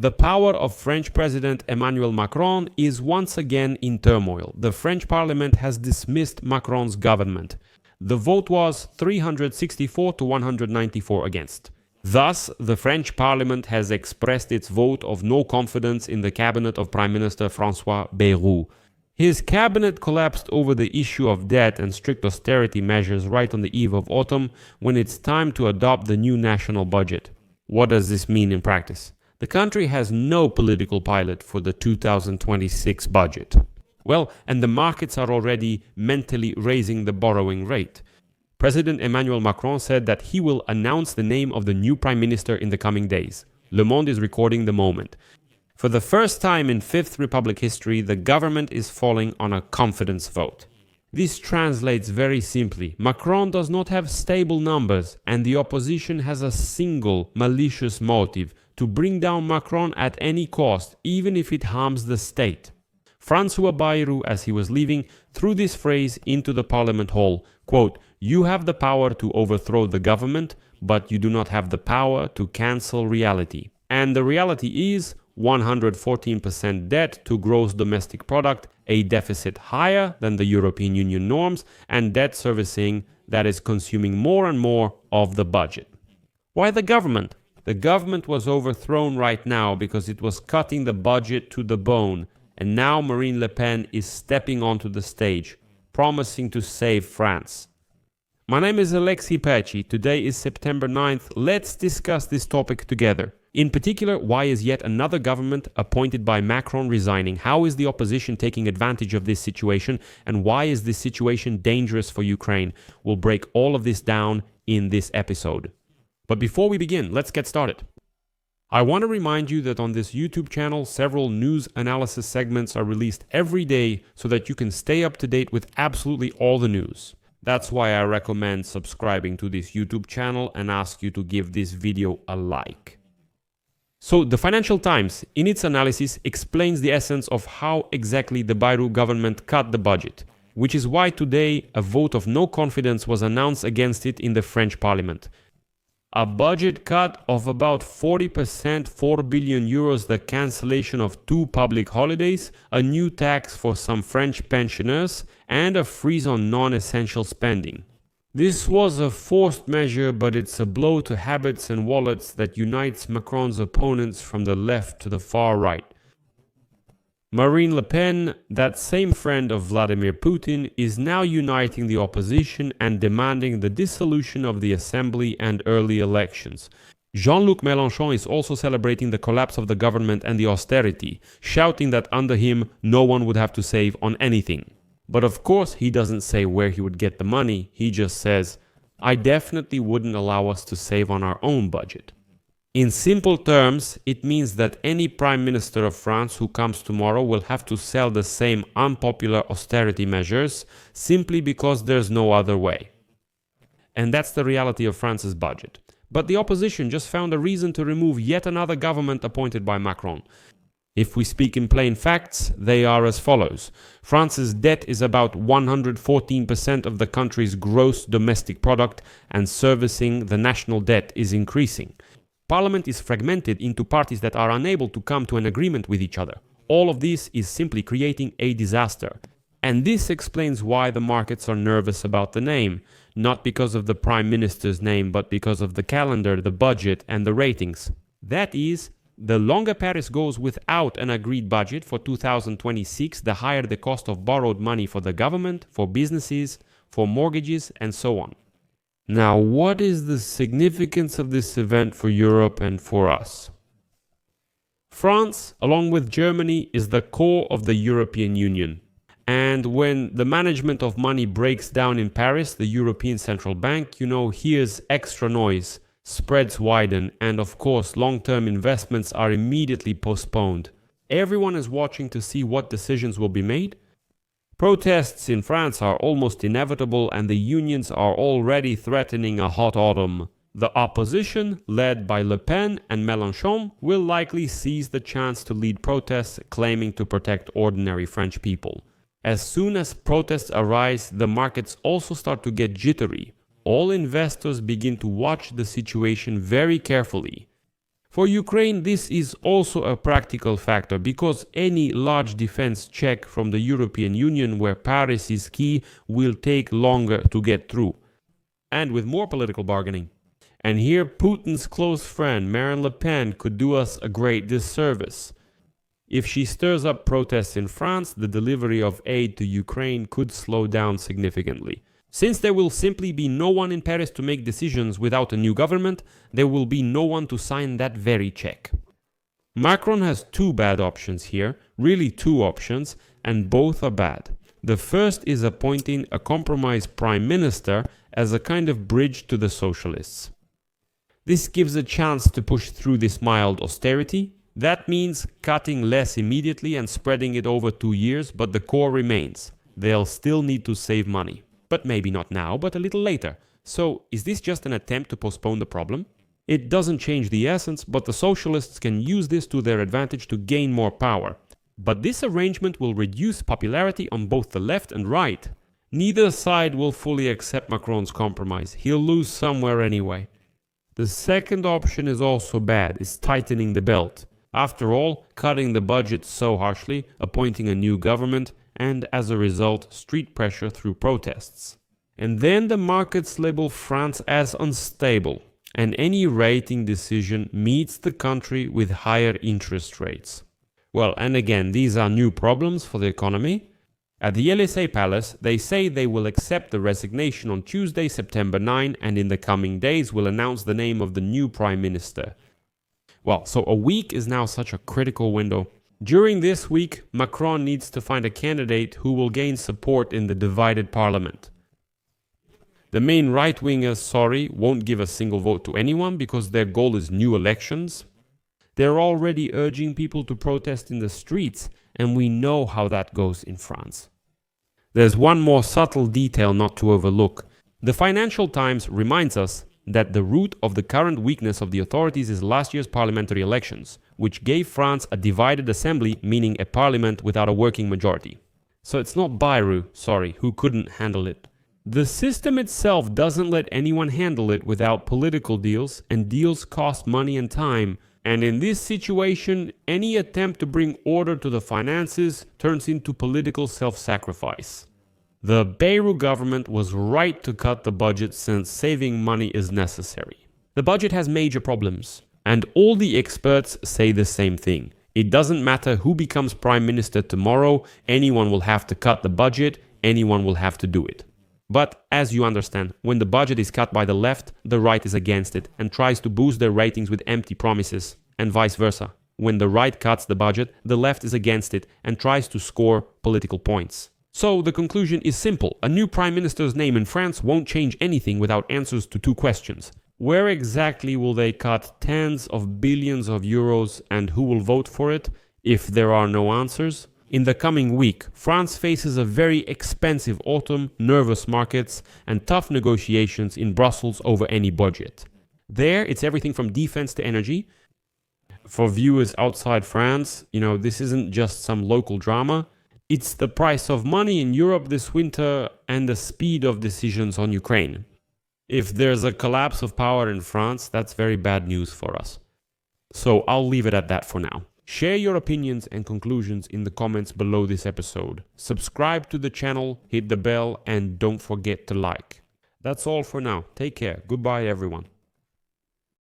The power of French President Emmanuel Macron is once again in turmoil. The French Parliament has dismissed Macron's government. The vote was 364 to 194 against. Thus, the French Parliament has expressed its vote of no confidence in the cabinet of Prime Minister François Bayrou. His cabinet collapsed over the issue of debt and strict austerity measures right on the eve of autumn, when it's time to adopt the new national budget. What does this mean in practice? The country has no political pilot for the 2026 budget. Well, and the markets are already mentally raising the borrowing rate. President Emmanuel Macron said that he will announce the name of the new prime minister in the coming days. Le Monde is recording the moment. For the first time in Fifth Republic history, the government is falling on a confidence vote. This translates very simply. Macron does not have stable numbers, and the opposition has a single malicious motive: to bring down Macron at any cost, even if it harms the state. François Bayrou, as he was leaving, threw this phrase into the Parliament hall, quote, "You have the power to overthrow the government, but you do not have the power to cancel reality." And the reality is 114% debt to gross domestic product, a deficit higher than the European Union norms, and debt servicing that is consuming more and more of the budget. Why the government? The government was overthrown right now because it was cutting the budget to the bone, and now Marine Le Pen is stepping onto the stage, promising to save France. My name is Alexei Pecci. Today is September 9th. Let's discuss this topic together. In particular, why is yet another government appointed by Macron resigning? How is the opposition taking advantage of this situation? And why is this situation dangerous for Ukraine? We'll break all of this down in this episode. But before we begin, let's get started. I want to remind you that on this YouTube channel, several news analysis segments are released every day so that you can stay up to date with absolutely all the news. That's why I recommend subscribing to this YouTube channel and ask you to give this video a like. So the Financial Times, in its analysis, explains the essence of how exactly the Bayrou government cut the budget, which is why today a vote of no confidence was announced against it in the French Parliament. A budget cut of about 40%, 4 billion euros, the cancellation of 2 public holidays, a new tax for some French pensioners, and a freeze on non-essential spending. This was a forced measure, but it's a blow to habits and wallets that unites Macron's opponents from the left to the far right. Marine Le Pen, that same friend of Vladimir Putin, is now uniting the opposition and demanding the dissolution of the assembly and early elections. Jean-Luc Mélenchon is also celebrating the collapse of the government and the austerity, shouting that under him no one would have to save on anything. But of course he doesn't say where he would get the money, he just says, "I definitely wouldn't allow us to save on our own budget." In simple terms, it means that any Prime Minister of France who comes tomorrow will have to sell the same unpopular austerity measures simply because there's no other way. And that's the reality of France's budget. But the opposition just found a reason to remove yet another government appointed by Macron. If we speak in plain facts, they are as follows. France's debt is about 114% of the country's gross domestic product, and servicing the national debt is increasing. Parliament is fragmented into parties that are unable to come to an agreement with each other. All of this is simply creating a disaster. And this explains why the markets are nervous about the name, not because of the Prime Minister's name, but because of the calendar, the budget, and the ratings. That is, the longer Paris goes without an agreed budget for 2026, the higher the cost of borrowed money for the government, for businesses, for mortgages, and so on. Now, what is the significance of this event for Europe and for us? France, along with Germany, is the core of the European Union. And when the management of money breaks down in Paris, the European Central Bank, hears extra noise, spreads widen, and of course, long-term investments are immediately postponed. Everyone is watching to see what decisions will be made. Protests in France are almost inevitable, and the unions are already threatening a hot autumn. The opposition, led by Le Pen and Mélenchon, will likely seize the chance to lead protests claiming to protect ordinary French people. As soon as protests arise, the markets also start to get jittery. All investors begin to watch the situation very carefully. For Ukraine, this is also a practical factor because any large defense check from the European Union where Paris is key will take longer to get through, and with more political bargaining. And here Putin's close friend Marine Le Pen could do us a great disservice. If she stirs up protests in France, the delivery of aid to Ukraine could slow down significantly. Since there will simply be no one in Paris to make decisions without a new government, there will be no one to sign that very check. Macron has two bad options here, really two options, and both are bad. The first is appointing a compromise prime minister as a kind of bridge to the socialists. This gives a chance to push through this mild austerity. That means cutting less immediately and spreading it over 2 years, but the core remains. They'll still need to save money. But maybe not now, but a little later. So, is this just an attempt to postpone the problem? It doesn't change the essence, but the socialists can use this to their advantage to gain more power. But this arrangement will reduce popularity on both the left and right. Neither side will fully accept Macron's compromise. He'll lose somewhere anyway. The second option is also bad, is tightening the belt. After all, cutting the budget so harshly, appointing a new government, and as a result, street pressure through protests. And then the markets label France as unstable, and any rating decision meets the country with higher interest rates. Well, and again, these are new problems for the economy. At the Élysée Palace, they say they will accept the resignation on Tuesday, September 9, and in the coming days will announce the name of the new prime minister. Well, so a week is now such a critical window. During this week, Macron needs to find a candidate who will gain support in the divided parliament. The main right-wingers, won't give a single vote to anyone because their goal is new elections. They're already urging people to protest in the streets, and we know how that goes in France. There's one more subtle detail not to overlook. The Financial Times reminds us that the root of the current weakness of the authorities is last year's parliamentary elections, which gave France a divided assembly, meaning a parliament without a working majority. So it's not Bayrou, who couldn't handle it. The system itself doesn't let anyone handle it without political deals, and deals cost money and time. And in this situation, any attempt to bring order to the finances turns into political self-sacrifice. The Bayrou government was right to cut the budget since saving money is necessary. The budget has major problems, and all the experts say the same thing. It doesn't matter who becomes prime minister tomorrow, anyone will have to cut the budget, anyone will have to do it. But, as you understand, when the budget is cut by the left, the right is against it and tries to boost their ratings with empty promises, and vice versa. When the right cuts the budget, the left is against it and tries to score political points. So the conclusion is simple. A new prime minister's name in France won't change anything without answers to two questions. Where exactly will they cut tens of billions of euros and who will vote for it if there are no answers? In the coming week, France faces a very expensive autumn, nervous markets, and tough negotiations in Brussels over any budget. There, it's everything from defense to energy. For viewers outside France, this isn't just some local drama. It's the price of money in Europe this winter and the speed of decisions on Ukraine. If there's a collapse of power in France, that's very bad news for us. So I'll leave it at that for now. Share your opinions and conclusions in the comments below this episode. Subscribe to the channel, hit the bell, and don't forget to like. That's all for now. Take care. Goodbye, everyone.